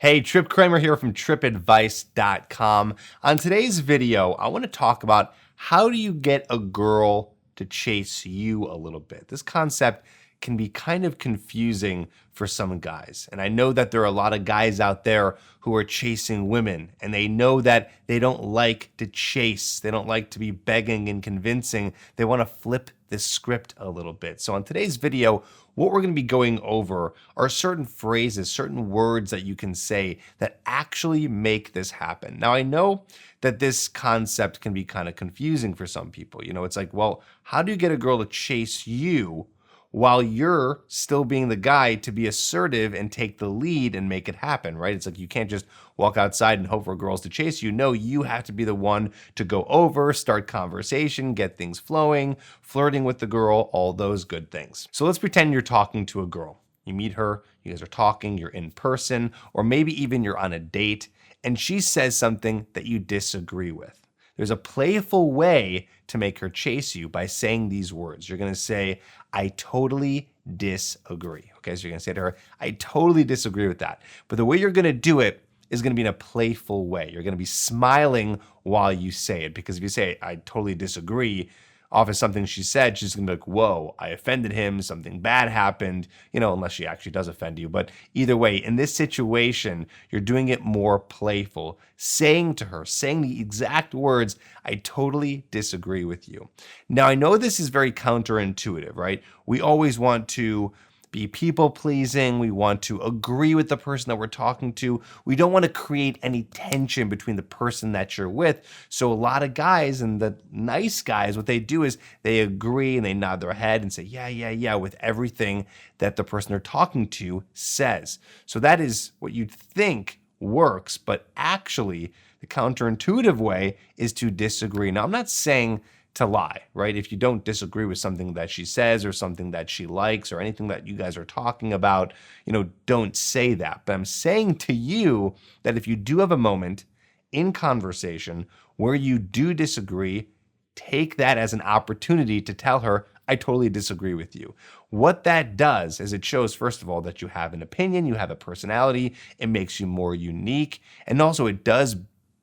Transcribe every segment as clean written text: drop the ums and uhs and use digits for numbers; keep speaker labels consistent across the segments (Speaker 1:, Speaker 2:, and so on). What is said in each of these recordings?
Speaker 1: Hey, Tripp Kramer here from trippadvice.com. On today's video, I want to talk about how do you get a girl to chase you a little bit. This concept can be kind of confusing for some guys. And I know that there are a lot of guys out there who are chasing women and they know that they don't like to chase. They don't like to be begging and convincing. They want to flip the script a little bit. So on today's video, what we're going to be going over are certain phrases, certain words that you can say that actually make this happen. Now, I know that this concept can be kind of confusing for some people. You know, it's like, well, how do you get a girl to chase you while you're still being the guy to be assertive and take the lead and make it happen, right? It's like you can't just walk outside and hope for girls to chase you. No, you have to be the one to go over, start conversation, get things flowing, flirting with the girl, all those good things. So let's pretend you're talking to a girl. You meet her, you guys are talking, you're in person, or maybe even you're on a date, and she says something that you disagree with. There's a playful way to make her chase you by saying these words. You're going to say, I totally disagree. Okay, so you're going to say to her, I totally disagree with that. But the way you're going to do it is going to be in a playful way. You're going to be smiling while you say it, because if you say, I totally disagree, off of something she said, she's gonna be like, whoa, I offended him, something bad happened, you know, unless she actually does offend you. But either way, in this situation, you're doing it more playful, saying to her, saying the exact words, I totally disagree with you. Now, I know this is very counterintuitive, right? We always want to be people pleasing. We want to agree with the person that we're talking to. We don't want to create any tension between the person that you're with. So a lot of guys, and the nice guys, what they do is they agree and they nod their head and say, yeah, with everything that the person they're talking to says. So that is what you'd think works, but actually the counterintuitive way is to disagree. Now, I'm not saying to lie, right? If you don't disagree with something that she says or something that she likes or anything that you guys are talking about, you know, don't say that. But I'm saying to you that if you do have a moment in conversation where you do disagree, take that as an opportunity to tell her, I totally disagree with you. What that does is it shows, first of all, that you have an opinion, you have a personality, it makes you more unique, and also it does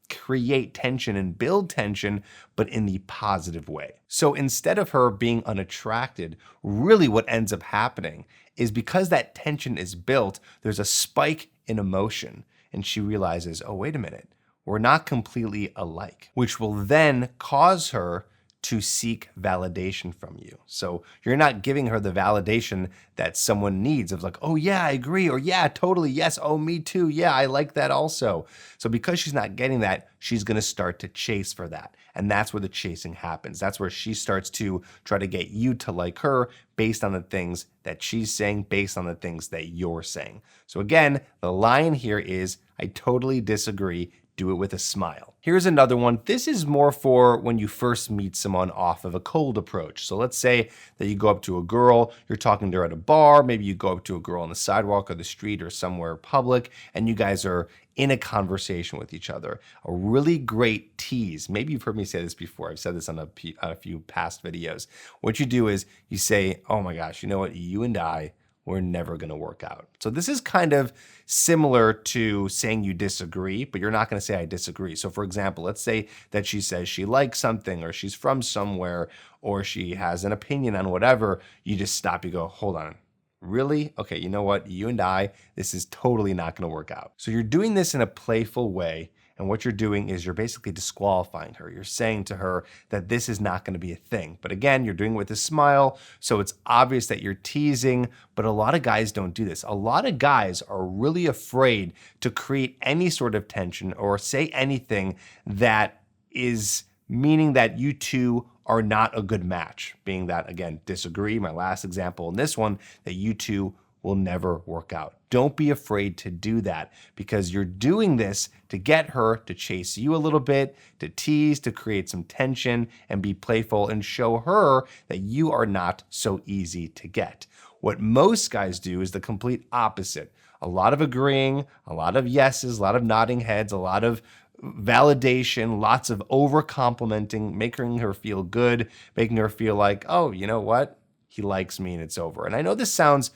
Speaker 1: create tension and build tension, but in the positive way. So instead of her being unattracted, really what ends up happening is because that tension is built, there's a spike in emotion, and she realizes, oh, wait a minute, we're not completely alike, which will then cause her to seek validation from you. So you're not giving her the validation that someone needs of like, oh yeah, I agree, or yeah, totally, yes, oh me too, yeah, I like that also. So because she's not getting that, she's gonna start to chase for that. And that's where the chasing happens. That's where she starts to try to get you to like her based on the things that she's saying, based on the things that you're saying. So again, the line here is, I totally disagree. Do it with a smile. Here's another one. This is more for when you first meet someone off of a cold approach. So let's say that you go up to a girl, you're talking to her at a bar, maybe you go up to a girl on the sidewalk or the street or somewhere public, and you guys are in a conversation with each other. A really great tease. Maybe you've heard me say this before. I've said this on a few past videos. What you do is you say, oh my gosh, you know what? You and I, we're never going to work out. So this is kind of similar to saying you disagree, but you're not going to say I disagree. So for example, let's say that she says she likes something or she's from somewhere or she has an opinion on whatever. You just stop, you go, hold on. Really? Okay, you know what? You and I, this is totally not going to work out. So you're doing this in a playful way. And what you're doing is you're basically disqualifying her. You're saying to her that this is not going to be a thing. But again, you're doing it with a smile, so it's obvious that you're teasing, but a lot of guys don't do this. A lot of guys are really afraid to create any sort of tension or say anything that is meaning that you two are not a good match. Being that, again, disagree, my last example in this one, that you two will never work out. Don't be afraid to do that because you're doing this to get her to chase you a little bit, to tease, to create some tension and be playful and show her that you are not so easy to get. What most guys do is the complete opposite. A lot of agreeing, a lot of yeses, a lot of nodding heads, a lot of validation, lots of over complimenting, making her feel good, making her feel like, oh, you know what? He likes me and it's over. And I know this sounds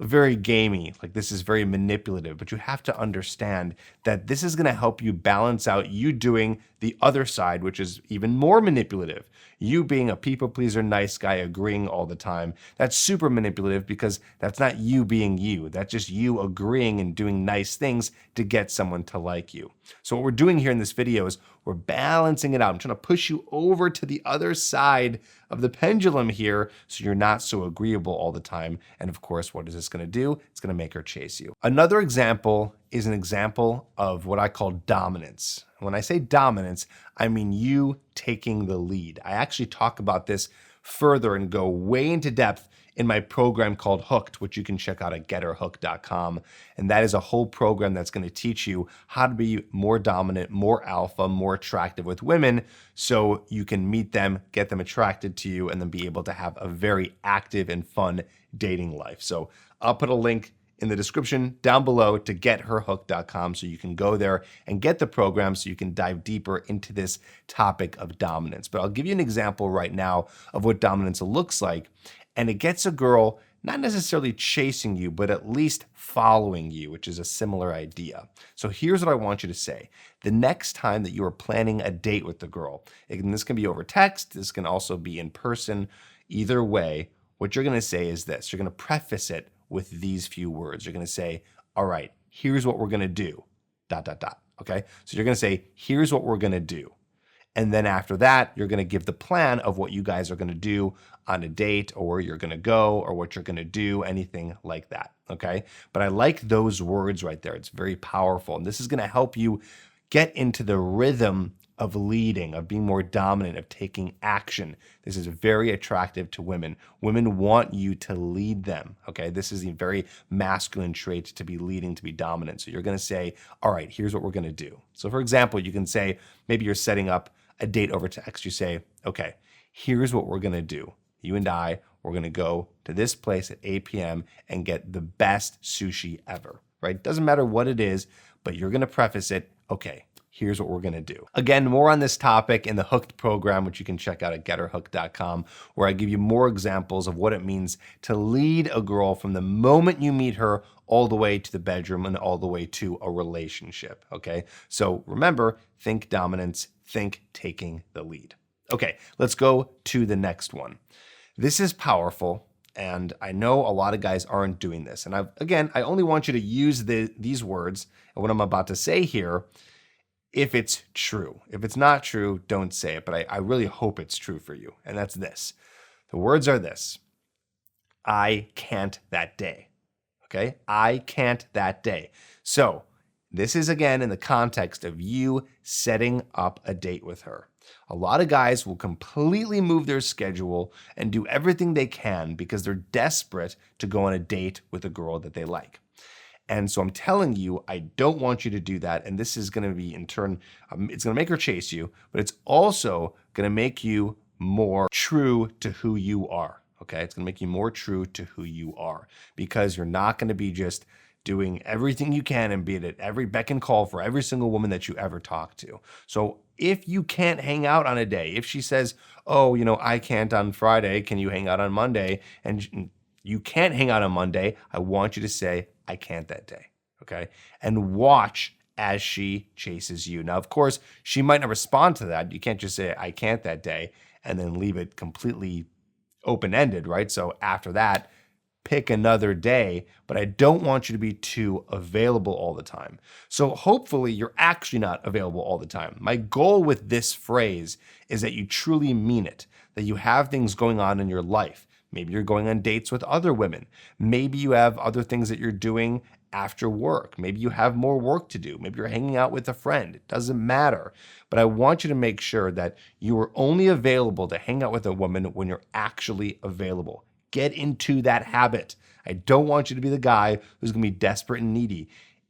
Speaker 1: very gamey, like this is very manipulative, but you have to understand that this is going to help you balance out you doing the other side, which is even more manipulative. You being a people pleaser, nice guy, agreeing all the time. That's super manipulative because that's not you being you. That's just you agreeing and doing nice things to get someone to like you. So what we're doing here in this video is we're balancing it out. I'm trying to push you over to the other side of the pendulum here so you're not so agreeable all the time. And of course, what is this going to do? It's going to make her chase you. Another example is an example of what I call dominance. When I say dominance, I mean you taking the lead. I actually talk about this further and go way into depth in my program called Hooked, which you can check out at getherhooked.com. And that is a whole program that's going to teach you how to be more dominant, more alpha, more attractive with women so you can meet them, get them attracted to you, and then be able to have a very active and fun dating life. So I'll put a link in the description down below to getherhooked.com so you can go there and get the program so you can dive deeper into this topic of dominance. But I'll give you an example right now of what dominance looks like. And it gets a girl not necessarily chasing you, but at least following you, which is a similar idea. So here's what I want you to say. The next time that you are planning a date with the girl, and this can be over text, this can also be in person, either way, what you're going to say is this. You're going to preface it with these few words. You're going to say, all right, here's what we're going to do, ... Okay? So you're going to say, here's what we're going to do. And then after that, you're going to give the plan of what you guys are going to do on a date, or where you're going to go, or what you're going to do, anything like that, okay? But I like those words right there. It's very powerful. And this is going to help you get into the rhythm of leading, of being more dominant, of taking action. This is very attractive to women. Women want you to lead them, okay? This is a very masculine trait to be leading, to be dominant. So you're going to say, all right, here's what we're going to do. So for example, you can say, maybe you're setting up a date over text. You say, okay, here's what we're going to do. You and I, we're going to go to this place at 8 p.m. and get the best sushi ever, right? Doesn't matter what it is, but you're going to preface it, okay, here's what we're going to do. Again, more on this topic in the Hooked program, which you can check out at getherhooked.com, where I give you more examples of what it means to lead a girl from the moment you meet her all the way to the bedroom and all the way to a relationship, okay? So remember, think dominance, think taking the lead. Okay, let's go to the next one. This is powerful, and I know a lot of guys aren't doing this. And I only want you to use these words and what I'm about to say here if it's true. If it's not true, don't say it, but I really hope it's true for you. And that's this. The words are this: I can't that day. Okay? I can't that day. So this is, again, in the context of you setting up a date with her. A lot of guys will completely move their schedule and do everything they can because they're desperate to go on a date with a girl that they like. And so I'm telling you, I don't want you to do that. And this is going to be, in turn, it's going to make her chase you, but it's also going to make you more true to who you are. Okay? It's going to make you more true to who you are, because you're not going to be just doing everything you can and be at every beck and call for every single woman that you ever talk to. So if you can't hang out on a day, if she says, oh, I can't on Friday, can you hang out on Monday? And you can't hang out on Monday, I want you to say, I can't that day, okay? And watch as she chases you. Now, of course, she might not respond to that. You can't just say, I can't that day, and then leave it completely open-ended, right? So after that, pick another day, but I don't want you to be too available all the time. So hopefully you're actually not available all the time. My goal with this phrase is that you truly mean it, that you have things going on in your life. Maybe you're going on dates with other women. Maybe you have other things that you're doing after work. Maybe you have more work to do. Maybe you're hanging out with a friend. It doesn't matter. But I want you to make sure that you are only available to hang out with a woman when you're actually available. Get into that habit. I don't want you to be the guy who's going to be desperate and needy.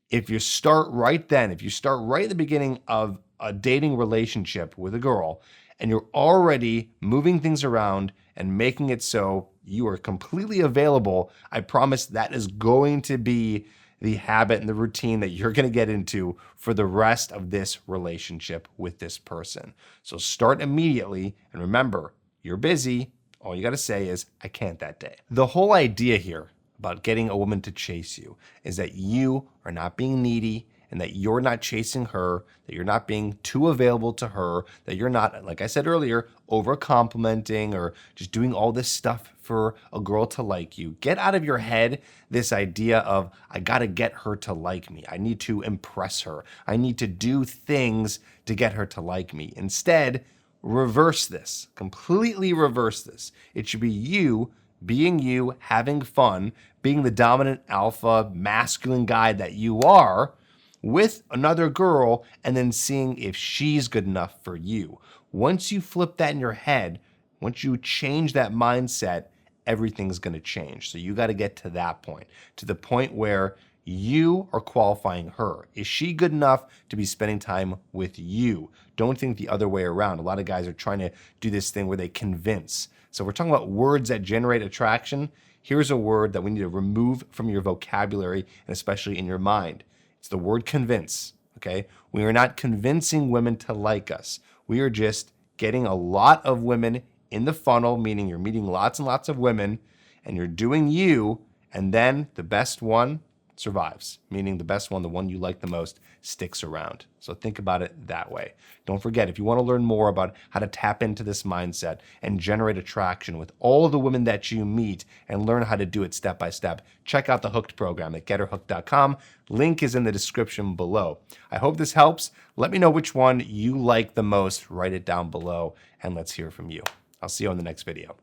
Speaker 1: If you start right then, if you start right at the beginning of a dating relationship with a girl, and you're already moving things around and making it so you are completely available, I promise that is going to be the habit and the routine that you're going to get into for the rest of this relationship with this person. So start immediately, and remember, you're busy. All you got to say is, I can't that day. The whole idea here about getting a woman to chase you is that you are not being needy and that you're not chasing her, that you're not being too available to her, that you're not, like I said earlier, over complimenting or just doing all this stuff for a girl to like you. Get out of your head this idea of, I gotta get her to like me. I need to impress her. I need to do things to get her to like me. Instead, reverse this, completely reverse this. It should be you being you, having fun, being the dominant alpha masculine guy that you are with another girl, and then seeing if she's good enough for you. Once you flip that in your head, once you change that mindset, everything's going to change. So you got to get to that point, to the point where you are qualifying her. Is she good enough to be spending time with you? Don't think the other way around. A lot of guys are trying to do this thing where they convince. So we're talking about words that generate attraction. Here's a word that we need to remove from your vocabulary and especially in your mind. It's the word convince, okay? We are not convincing women to like us. We are just getting a lot of women in the funnel, meaning you're meeting lots and lots of women and you're doing you, and then the best one survives, meaning the best one, the one you like the most, sticks around. So think about it that way. Don't forget, if you want to learn more about how to tap into this mindset and generate attraction with all of the women that you meet and learn how to do it step by step, check out the Hooked program at getherhooked.com. Link is in the description below. I hope this helps. Let me know which one you like the most. Write it down below and let's hear from you. I'll see you on the next video.